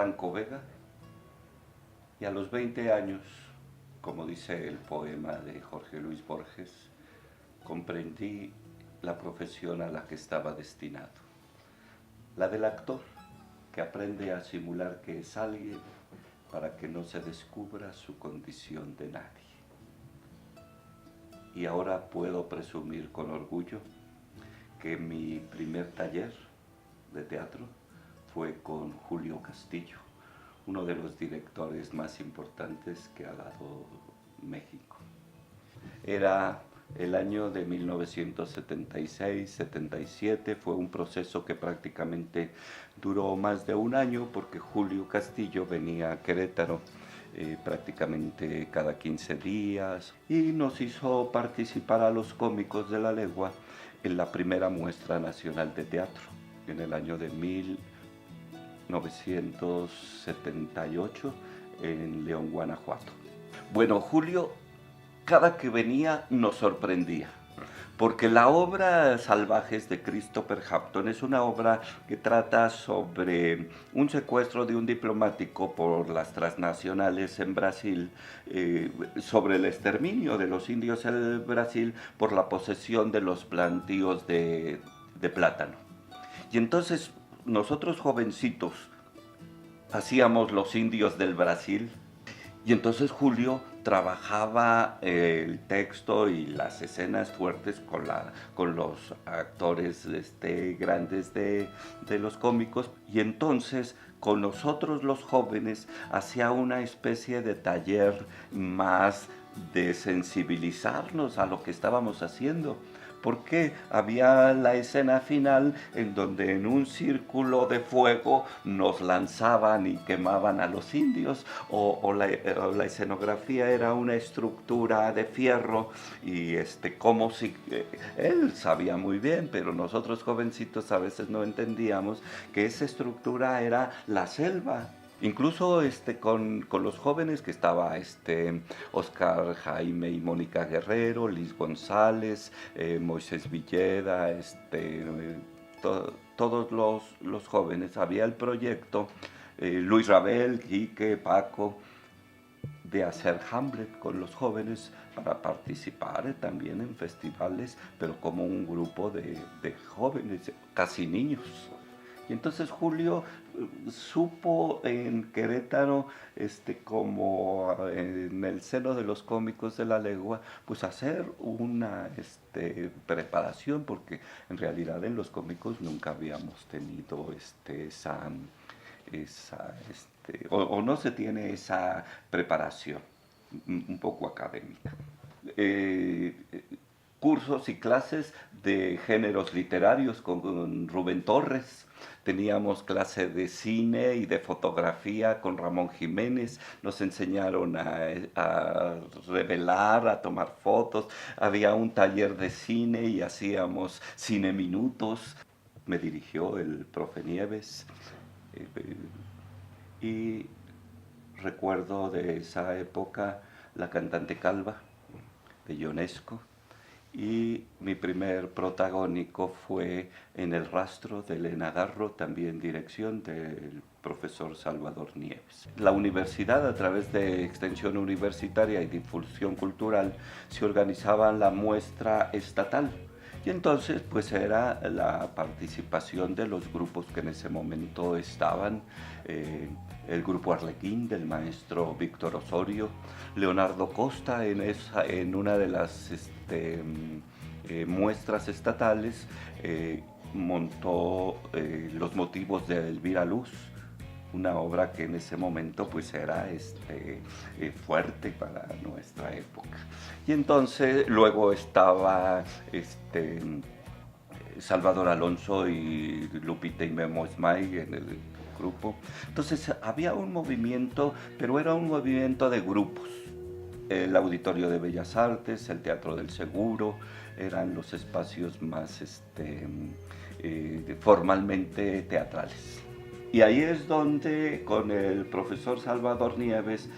Franco Vega, y a los 20 años, como dice el poema de Jorge Luis Borges, comprendí la profesión a la que estaba destinado, la del actor, que aprende a simular que es alguien para que no se descubra su condición de nadie. Y ahora puedo presumir con orgullo que mi primer taller de teatro fue con Julio Castillo, uno de los directores más importantes que ha dado México. Era el año de 1976-77, fue un proceso que prácticamente duró más de un año porque Julio Castillo venía a Querétaro prácticamente cada 15 días y nos hizo participar a los cómicos de la legua en la primera muestra nacional de teatro en el año de 1978 en León, Guanajuato. Bueno, Julio cada que venía nos sorprendía, porque la obra Salvajes de Christopher Hampton es una obra que trata sobre un secuestro de un diplomático por las transnacionales en Brasil, sobre el exterminio de los indios en Brasil por la posesión de los plantíos de plátano. Y entonces nosotros jovencitos hacíamos los indios del Brasil. Y entonces Julio trabajaba el texto y las escenas fuertes con los actores grandes de los cómicos. Y entonces con nosotros los jóvenes hacía una especie de taller más de sensibilizarnos a lo que estábamos haciendo. Porque había la escena final en donde en un círculo de fuego nos lanzaban y quemaban a los indios, o la escenografía era una estructura de fierro y como si él sabía muy bien, pero nosotros jovencitos a veces no entendíamos que esa estructura era la selva. Incluso con los jóvenes que estaba Oscar Jaime y Mónica Guerrero, Liz González, Moisés Villeda, todos los jóvenes. Había el proyecto, Luis Rabel, Quique, Paco, de hacer Hamlet con los jóvenes para participar también en festivales, pero como un grupo de jóvenes, casi niños. Y entonces Julio supo en Querétaro, como en el seno de los cómicos de la legua, pues hacer una preparación, porque en realidad en los cómicos nunca habíamos tenido o no se tiene esa preparación un poco académica. Cursos y clases de géneros literarios con Rubén Torres. Teníamos clase de cine y de fotografía con Ramón Jiménez. Nos enseñaron a revelar, a tomar fotos. Había un taller de cine y hacíamos cine minutos. Me dirigió el profe Nieves. Y recuerdo de esa época la cantante Calva de Ionesco. Y mi primer protagónico fue En el rastro de Elena Garro, también dirección del profesor Salvador Nieves. La universidad, a través de Extensión Universitaria y Difusión Cultural, se organizaba la muestra estatal. Y entonces pues era la participación de los grupos que en ese momento estaban, el grupo Arlequín del maestro Víctor Osorio, Leonardo Costa en una de las muestras estatales montó Los motivos de Elvira Luz, una obra que en ese momento pues era fuerte para nuestra época. Y entonces luego estaba Salvador Alonso y Lupita y Memo Esmay en el grupo. Entonces había un movimiento, pero era un movimiento de grupos. El Auditorio de Bellas Artes, el Teatro del Seguro, eran los espacios más formalmente teatrales. Y ahí es donde con el profesor Salvador Nieves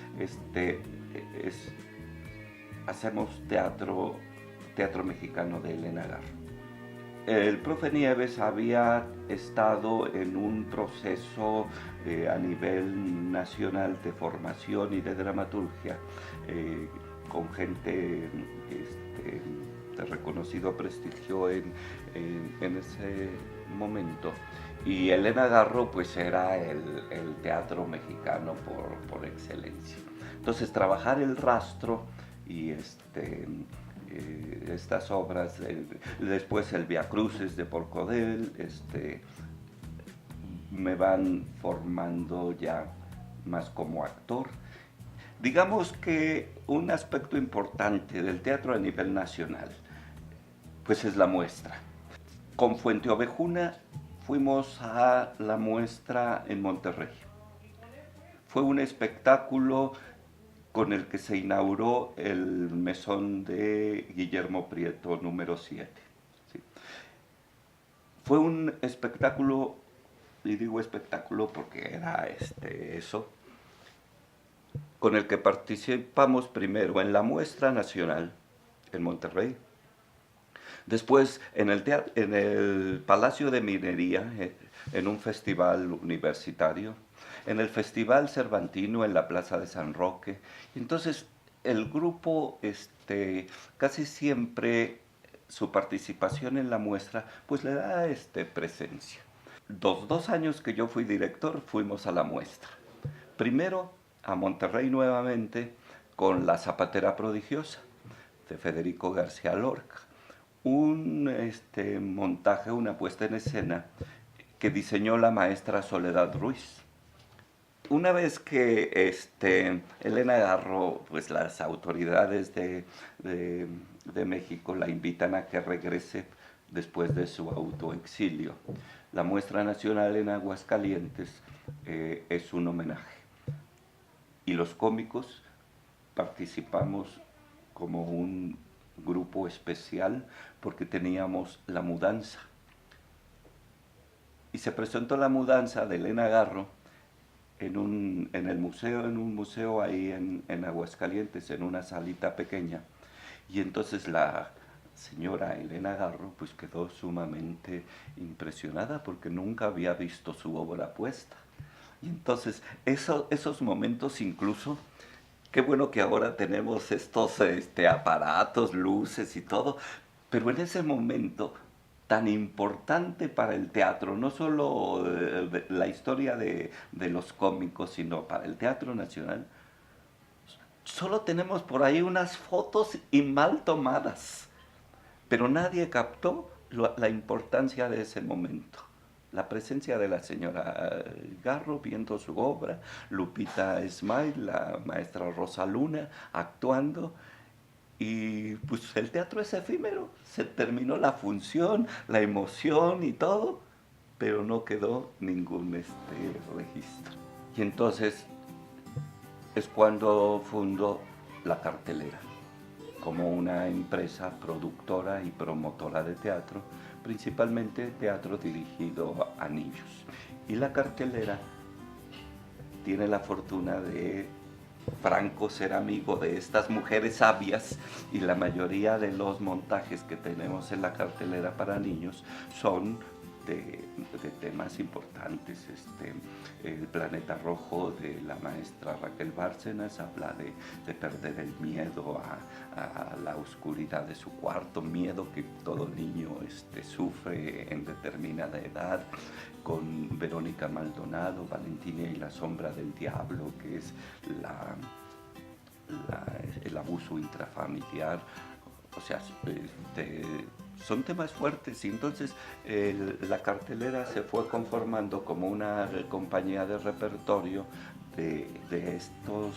hacemos teatro mexicano de Elena Garro. El profe Nieves había estado en un proceso a nivel nacional de formación y de dramaturgia con gente de reconocido prestigio en ese momento. Y Elena Garro pues era el teatro mexicano por excelencia. Entonces trabajar el rastro y estas obras, después el Via Crucis de Porcodel, me van formando ya más como actor. Digamos que un aspecto importante del teatro a nivel nacional, pues es la muestra. Con Fuente Ovejuna fuimos a la muestra en Monterrey. Fue un espectáculo con el que se inauguró el mesón de Guillermo Prieto número 7. ¿Sí? Fue un espectáculo, y digo espectáculo porque era eso, con el que participamos primero en la muestra nacional en Monterrey, después en el Palacio de Minería, en un festival universitario, en el Festival Cervantino en la Plaza de San Roque. Entonces el grupo casi siempre su participación en la muestra pues le da presencia. Los 2 años que yo fui director fuimos a la muestra. Primero a Monterrey nuevamente con La Zapatera Prodigiosa de Federico García Lorca. Un montaje, una puesta en escena que diseñó la maestra Soledad Ruiz. Una vez que Elena Garro, pues las autoridades de México la invitan a que regrese después de su autoexilio. La muestra nacional en Aguascalientes es un homenaje. Y los cómicos participamos como un grupo especial porque teníamos La Mudanza. Y se presentó La Mudanza de Elena Garro en un museo ahí en Aguascalientes, en una salita pequeña. Y entonces la señora Elena Garro pues quedó sumamente impresionada porque nunca había visto su obra puesta. Y entonces esos momentos incluso, qué bueno que ahora tenemos estos aparatos, luces y todo, pero en ese momento tan importante para el teatro, no solo la historia de los cómicos, sino para el teatro nacional, solo tenemos por ahí unas fotos y mal tomadas, pero nadie captó la importancia de ese momento. La presencia de la señora Garro viendo su obra, Lupita Esmail, la maestra Rosa Luna actuando, y pues el teatro es efímero, se terminó la función, la emoción y todo, pero no quedó ningún registro. Y entonces es cuando fundó La Cartelera, como una empresa productora y promotora de teatro, principalmente teatro dirigido a niños. Y La Cartelera tiene la fortuna de Franco ser amigo de estas mujeres sabias, y la mayoría de los montajes que tenemos en La Cartelera para niños son de temas importantes. El Planeta Rojo de la maestra Raquel Bárcenas habla de perder el miedo a la oscuridad de su cuarto, miedo que todo niño sufre en determinada edad. Con Verónica Maldonado, Valentina y la sombra del diablo, que es el abuso intrafamiliar. O sea, son temas fuertes, y entonces La Cartelera se fue conformando como una compañía de repertorio de estos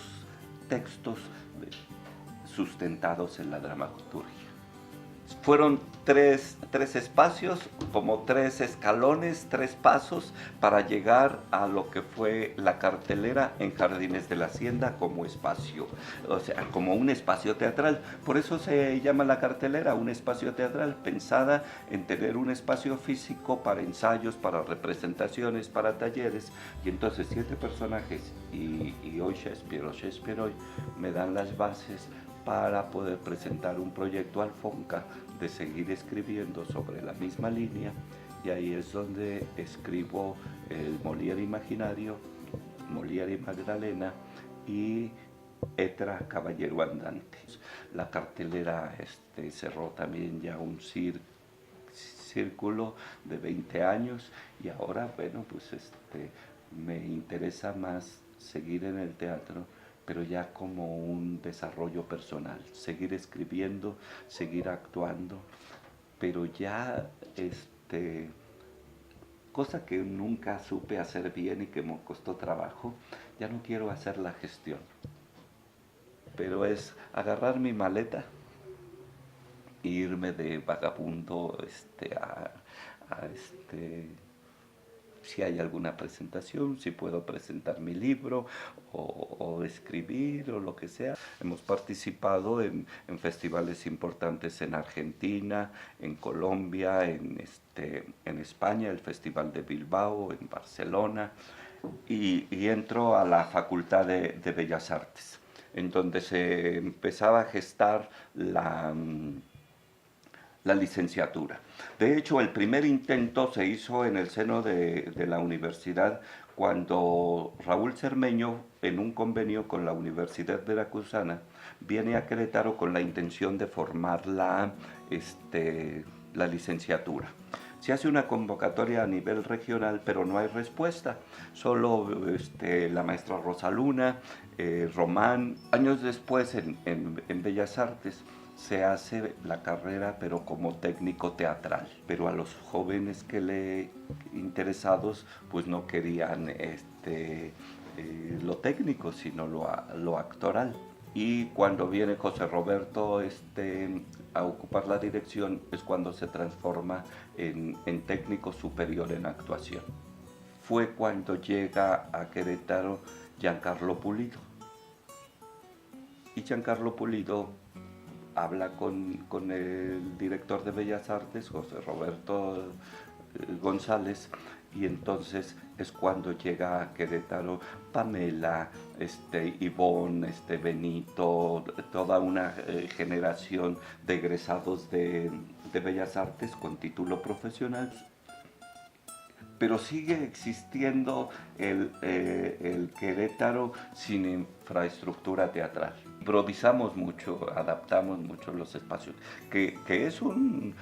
textos sustentados en la dramaturgia. Fueron tres espacios, como 3 escalones, 3 pasos para llegar a lo que fue La Cartelera en Jardines de la Hacienda como espacio, o sea, como un espacio teatral. Por eso se llama La Cartelera, un espacio teatral, pensada en tener un espacio físico para ensayos, para representaciones, para talleres. Y entonces 7 personajes y hoy Shakespeare hoy me dan las bases para poder presentar un proyecto al FONCA de seguir escribiendo sobre la misma línea, y ahí es donde escribo el Molière imaginario, Molière y Magdalena, y Etra, Caballero Andante. La cartelera cerró también ya un círculo de 20 años, y ahora, bueno, pues me interesa más seguir en el teatro, pero ya como un desarrollo personal, seguir escribiendo, seguir actuando, pero ya cosa que nunca supe hacer bien y que me costó trabajo, ya no quiero hacer la gestión, pero es agarrar mi maleta e irme de vagabundo a si hay alguna presentación, si puedo presentar mi libro o escribir o lo que sea. Hemos participado en festivales importantes en Argentina, en Colombia, en España, el Festival de Bilbao, en Barcelona, y entro a la Facultad de Bellas Artes, en donde se empezaba a gestar la licenciatura. De hecho, el primer intento se hizo en el seno de la universidad, cuando Raúl Cermeño, en un convenio con la Universidad Veracruzana, viene a Querétaro con la intención de formar la licenciatura. Se hace una convocatoria a nivel regional, pero no hay respuesta. Solo la maestra Rosaluna, Román. Años después, en Bellas Artes, se hace la carrera, pero como técnico teatral. Pero a los jóvenes que le interesados, pues no querían lo técnico, sino lo actoral. Y cuando viene José Roberto a ocupar la dirección, es cuando se transforma en técnico superior en actuación. Fue cuando llega a Querétaro Giancarlo Pulido. Y Giancarlo Pulido habla con el director de Bellas Artes, José Roberto González, y entonces es cuando llega a Querétaro Pamela, Ivonne, Benito, toda una generación de egresados de Bellas Artes con título profesional. Pero sigue existiendo el Querétaro sin infraestructura teatral. Improvisamos mucho, adaptamos mucho los espacios, que es un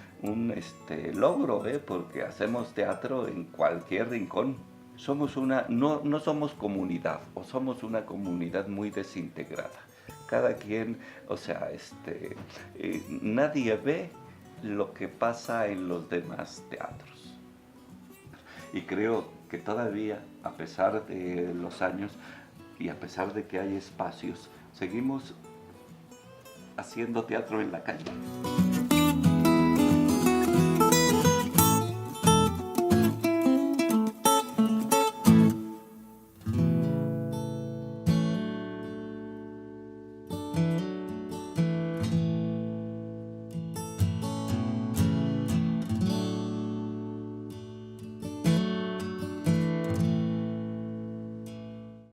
logro, porque hacemos teatro en cualquier rincón. No somos comunidad, o somos una comunidad muy desintegrada. Cada quien, o sea, nadie ve lo que pasa en los demás teatros. Y creo que todavía, a pesar de los años y a pesar de que hay espacios, seguimos haciendo teatro en la calle.